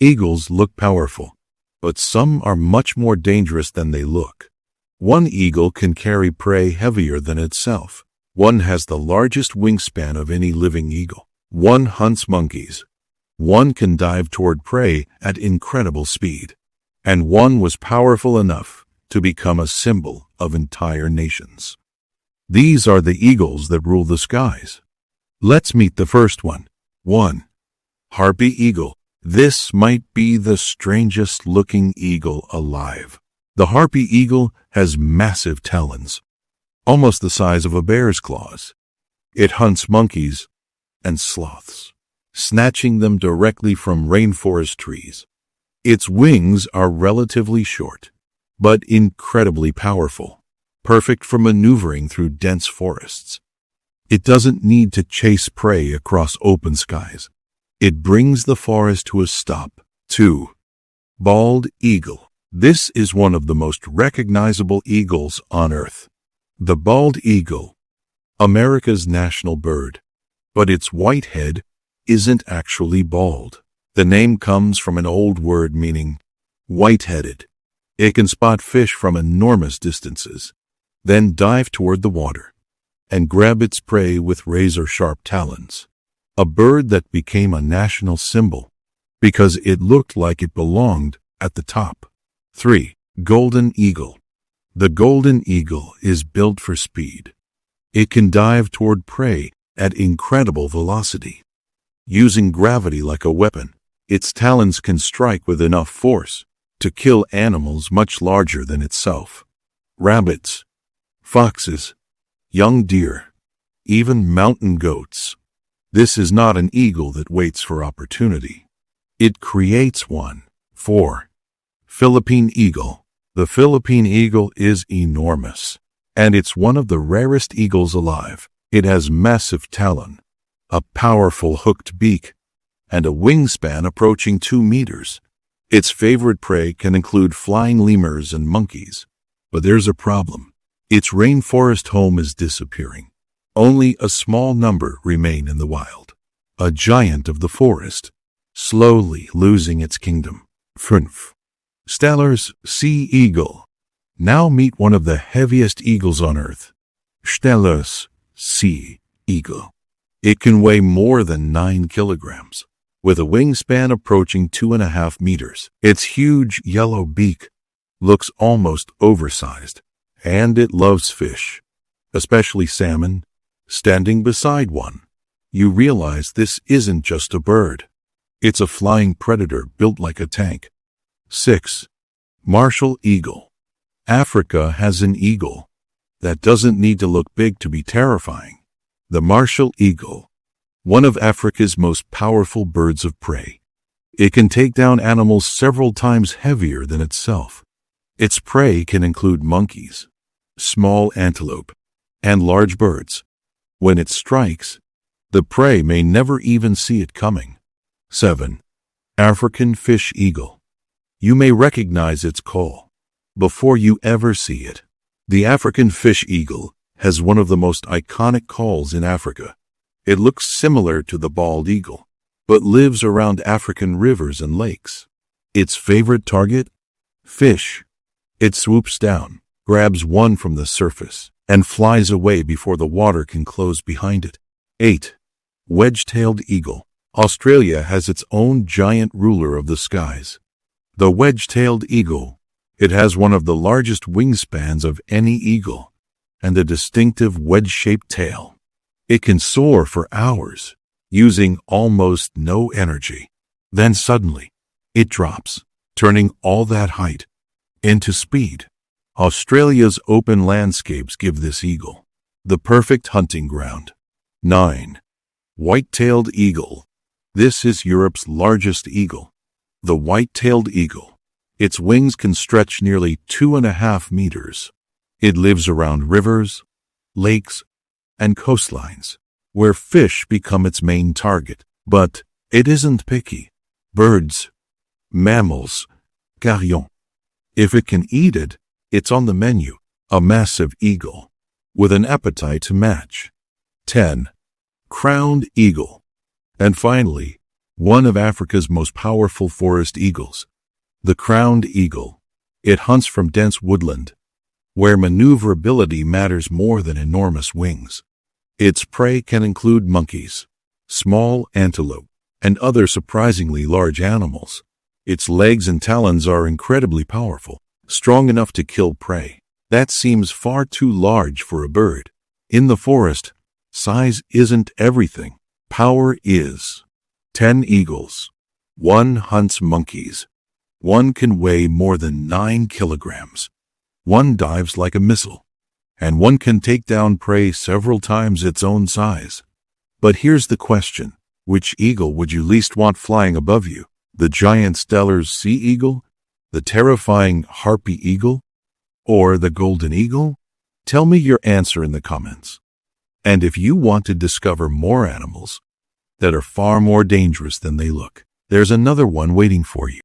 Eagles look powerful, but some are much more dangerous than they look. One eagle can carry prey heavier than itself. One has the largest wingspan of any living eagle. One hunts monkeys. One can dive toward prey at incredible speed. And one was powerful enough to become a symbol of entire nations. These are the eagles that rule the skies. Let's meet the first one. 1. Harpy Eagle. This might be the strangest looking eagle alive. The Harpy Eagle has massive talons, almost the size of a bear's claws. It hunts monkeys and sloths, snatching them directly from rainforest trees. Its wings are relatively short, but incredibly powerful, perfect for maneuvering through dense forests. It doesn't need to chase prey across open skies. It brings the forest to a stop. 2. Bald Eagle. This is one of the most recognizable eagles on Earth. The bald eagle, America's national bird, but its white head isn't actually bald. The name comes from an old word meaning white-headed. It can spot fish from enormous distances, then dive toward the water and grab its prey with razor-sharp talons. A bird that became a national symbol because it looked like it belonged at the top. 3. Golden Eagle. The golden eagle is built for speed. It can dive toward prey at incredible velocity. Using gravity like a weapon, its talons can strike with enough force to kill animals much larger than itself. Rabbits, foxes, young deer, even mountain goats. This is not an eagle that waits for opportunity. It creates one. 4. Philippine Eagle. The Philippine eagle is enormous, and it's one of the rarest eagles alive. It has massive talon, a powerful hooked beak, and a wingspan approaching 2 meters. Its favorite prey can include flying lemurs and monkeys. But there's a problem. Its rainforest home is disappearing. Only a small number remain in the wild. A giant of the forest, slowly losing its kingdom. 5. Steller's Sea Eagle. Now meet one of the heaviest eagles on Earth. Steller's Sea Eagle. It can weigh more than 9 kilograms, with a wingspan approaching 2.5 meters. Its huge yellow beak looks almost oversized, and it loves fish, especially salmon. Standing beside one, you realize this isn't just a bird. It's a flying predator built like a tank. 6. Martial Eagle. Africa has an eagle that doesn't need to look big to be terrifying. The Martial Eagle, one of Africa's most powerful birds of prey. It can take down animals several times heavier than itself. Its prey can include monkeys, small antelope, and large birds. When it strikes, the prey may never even see it coming. 7. African Fish Eagle. You may recognize its call before you ever see it. The African fish eagle has one of the most iconic calls in Africa. It looks similar to the bald eagle, but lives around African rivers and lakes. Its favorite target? Fish. It swoops down, grabs one from the surface, and flies away before the water can close behind it. 8. Wedge-Tailed Eagle. Australia has its own giant ruler of the skies. The Wedge-Tailed Eagle. It has one of the largest wingspans of any eagle, and a distinctive wedge-shaped tail. It can soar for hours, using almost no energy. Then suddenly, it drops, turning all that height into speed. Australia's open landscapes give this eagle the perfect hunting ground. 9. White-Tailed Eagle. This is Europe's largest eagle. The white-tailed eagle. Its wings can stretch nearly 2.5 meters. It lives around rivers, lakes, and coastlines, where fish become its main target. But it isn't picky. Birds, mammals, carrion. If it can eat it, it's on the menu. A massive eagle, with an appetite to match. 10. Crowned Eagle. And finally, one of Africa's most powerful forest eagles, the crowned eagle. It hunts from dense woodland, where maneuverability matters more than enormous wings. Its prey can include monkeys, small antelope, and other surprisingly large animals. Its legs and talons are incredibly powerful, strong enough to kill prey. That seems far too large for a bird. In the forest, size isn't everything. Power is. 10 eagles. One hunts monkeys. One can weigh more than 9 kilograms. One dives like a missile. And one can take down prey several times its own size. But here's the question. Which eagle would you least want flying above you? The giant Steller's sea eagle? The terrifying Harpy Eagle? Or the golden eagle? Tell me your answer in the comments. And if you want to discover more animals that are far more dangerous than they look, there's another one waiting for you.